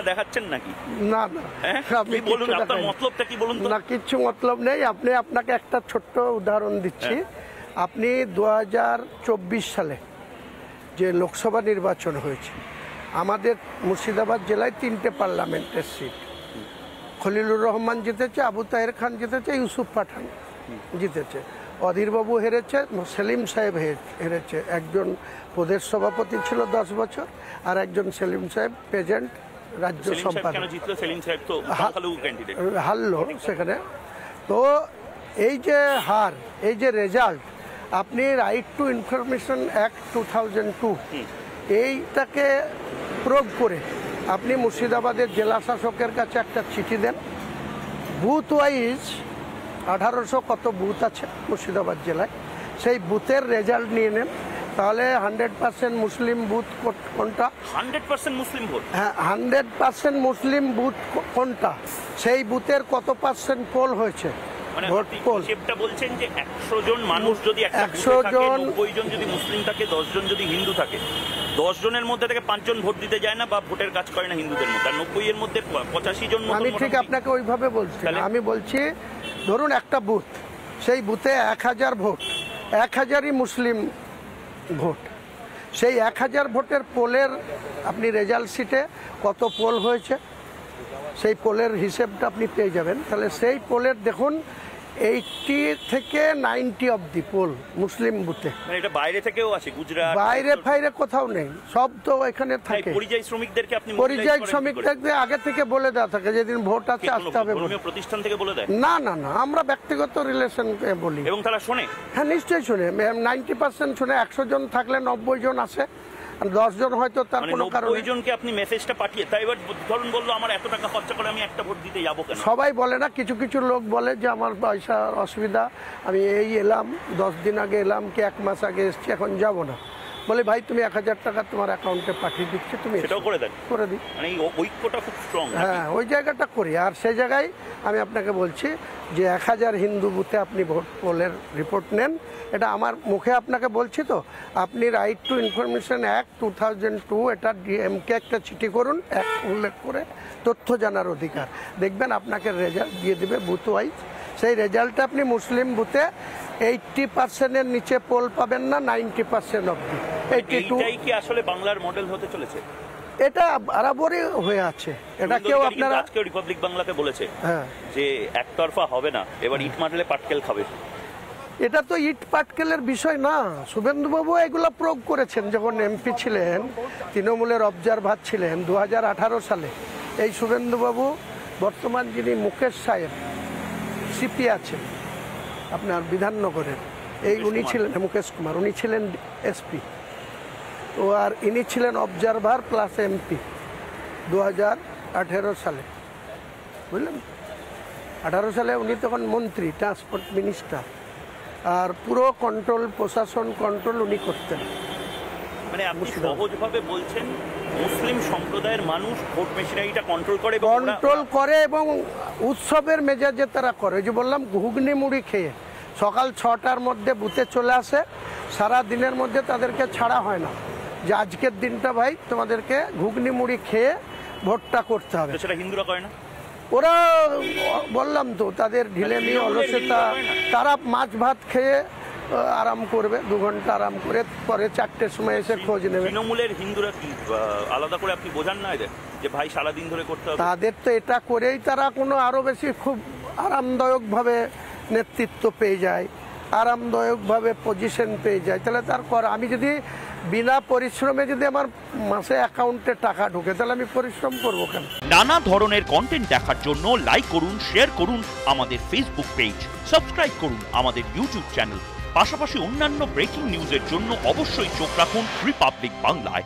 দেখাচ্ছেন নাকি? না না, আপনি বলুন আপনার মতলবটা কি বলুন তো। না, কিচ্ছু মতলব নেই। আপনাকে একটা ছোট্ট উদাহরণ দিচ্ছি। আপনি 2024 সালে যে লোকসভা নির্বাচন হয়েছে, আমাদের মুর্শিদাবাদ জেলায় 3টে পার্লামেন্টের সিট। খলিলুর রহমান জিতেছে, আবু তাহের খান জিতেছে, ইউসুফ পাঠান জিতেছে, অধীরবাবু হেরেছে, সেলিম সাহেব হেরেছে। একজন প্রদেশ সভাপতি ছিল 10 বছর, আর একজন সেলিম সাহেব প্রেজেন্ট রাজ্য সম্পাদক। হারলো সেখানে। তো এই যে হার, এই যে রেজাল্ট, আপনি রাইট টু ইনফরমেশন অ্যাক্ট 2002 এইটাকে প্রয়োগ করে আপনি মুর্শিদাবাদের জেলা শাসকের কাছে একটা চিঠি দেন। বুথ ওয়াইজ 1800 কত বুথ আছে মুর্শিদাবাদ জেলায়, সেই বুথের রেজাল্ট নিয়ে নেন। তাহলে 100% মুসলিম বুথ কোনটা? 100% মুসলিম ভোট। হ্যাঁ, 100% মুসলিম বুথ কোনটা, সেই বুথের কত পার্সেন্ট পোল হয়েছে। মানে হিসেবটা বলছেন যে 100 জন মানুষ যদি 100 জন 90 জন যদি মুসলিম থাকে, 10 জন যদি হিন্দু থাকে, 10 জনের মধ্যে থেকে 5 জন ভোট দিতে যায় না বা ভোটের কাজ করে না হিন্দুদের মধ্যে, আর 90 এর মধ্যে 85 জন। আমি ঠিক আপনাকে ওইভাবে বলছি। আমি বলছি ধরুন একটা বুথ, সেই বুথে 1000 ভোট, 1000ই মুসলিম ভোট। সেই 1000 ভোটের পোলের আপনি রেজাল্ট শিটে কত পোল হয়েছে, সেই পোলের হিসেবটা আপনি পেয়ে যাবেন। তাহলে সেই পোলের দেখুন 80 থেকে 90 অব্দি পোল মুসলিম বুথে। এটা বাইরে থেকেও আসে, গুজরাট বাইরে ফাইরে কোথাও নেই, সব তো এখানে থাকে। পরিযায়ী শ্রমিকদেরকে আপনি পরিযায়ী শ্রমিকদের আগে থেকে বলে দেওয়া থাকে যেদিন ভোট আছে আসতে হবে। প্রতিষ্ঠান থেকে বলে দেয়? না না না, আমরা ব্যক্তিগত রিলেশনকে বলি। এবং তারা শোনে? হ্যাঁ, নিশ্চয়ই শোনে। 90% শোনে। 100 জন থাকলে 90 জন আসে, 10 জন হয়তো তার কোনো কারণে। 90 জনকে আপনি মেসেজটা পাঠিয়ে, তাই এবার ধরুন বললো আমার এত টাকা খরচা করে আমি একটা ভোট দিতে যাবো কেন? সবাই বলে না, কিছু কিছু লোক বলে যে আমার পয়সার অসুবিধা, আমি এই এলাম 10 দিন আগে এলাম, কি 1 মাস আগে এসছি, এখন যাব না। বলে ভাই তুমি 1000 টাকা তোমার অ্যাকাউন্টে পাঠিয়ে দিচ্ছি, তুমি সেটাও করে দেন? করে দিই। মানে এই ঐক্যটা খুব স্ট্রং। হ্যাঁ, ওই জায়গাটা করি। আর সেই জায়গায় আমি আপনাকে বলছি যে 1000 হিন্দু বুথে আপনি ভোট পোলের রিপোর্ট নেন। এটা আমার মুখে আপনাকে বলছি তো। আপনি রাইট টু ইনফরমেশন অ্যাক্ট 2002 এটা ডিএমকে একটা চিঠি করুন, উল্লেখ করে তথ্য জানার অধিকার, দেখবেন আপনাকে রেজাল্ট দিয়ে দেবে বুথ ওয়াইজ। সেই রেজাল্টটা আপনি মুসলিম বুথে 80%-এর নিচে পোল পাবেন না, 90% অব্দি। 82 কি আসলে বাংলার মডেল হতে চলেছে? এটা বরাবরই হয়ে আছে। এটা কেউ আপনারা আজকে রিপাবলিক বাংলাতে বলেছে যে একতরফা হবে না, এবার ইট মারলে পাটকেল খাবে। এটা তো ইট পাটকেলের বিষয় না। শুভেন্দুবাবু এগুলো প্রয়োগ করেছেন যখন এমপি ছিলেন, তৃণমূলের অবজারভার ছিলেন 2018 সালে। এই শুভেন্দুবাবু, বর্তমান যিনি মুকেশ সাহেব সিপি আছেন আপনার বিধাননগরের, এই উনি ছিলেন মুকেশ কুমার, উনি ছিলেন এসপি। তো আর ইনি ছিলেন অবজারভার প্লাস এমপি 2018 সালে, বুঝলেন? 18 সালে উনি তখন মন্ত্রী, ট্রান্সপোর্ট মিনিস্টার, আর পুরো কন্ট্রোল, প্রশাসন কন্ট্রোল উনি করতেন। মানে আপনি সহজভাবে বলছেন মুসলিম সম্প্রদায়ের মানুষ ভোট মেশিনারিটা কন্ট্রোল করে এবং উৎসবের মেজাজে তারা করে। ওই যে বললাম, ঘুগনি মুড়ি খেয়ে সকাল 6টার মধ্যে বুথে চলে আসে, সারা দিনের মধ্যে তাদেরকে ছাড়া হয় না যে আজকের দিনটা ভাই তোমাদেরকে ঘুগনি মুড়ি খেয়ে ভোটটা করতে হবে। সেটা হিন্দুরা করে না। ওরা বললাম তো, তাদের ঢিলেমি, অলসতা, তারা মাছ ভাত খেয়ে আরাম করবে, 2 ঘন্টা আরাম করে পরে 4টের সময় এসে খোঁজ নেবে। তৃণমূলের হিন্দুরা কি আলাদা করে আপনি বোঝান না এদের যে ভাই সারাদিন ধরে করতে হবে? তাদের তো এটা করেই তারা কোনো আরও বেশি খুব আরামদায়কভাবে নেতৃত্ব পেয়ে যায়, আরামদায়কভাবে পজিশন পেয়ে যায়। তাহলে তার আমি যদি বিনা পরিশ্রমে যদি আমার মাসে অ্যাকাউন্টে টাকা ঢোকে, তাহলে আমি পরিশ্রম করবো কেন? নানা ধরনের কন্টেন্ট দেখার জন্য লাইক করুন, শেয়ার করুন আমাদের ফেসবুক পেজ, সাবস্ক্রাইব করুন আমাদের ইউটিউব চ্যানেল। পাশাপাশি অন্যান্য ব্রেকিং নিউজের জন্য অবশ্যই চোখ রাখুন রিপাবলিক বাংলায়।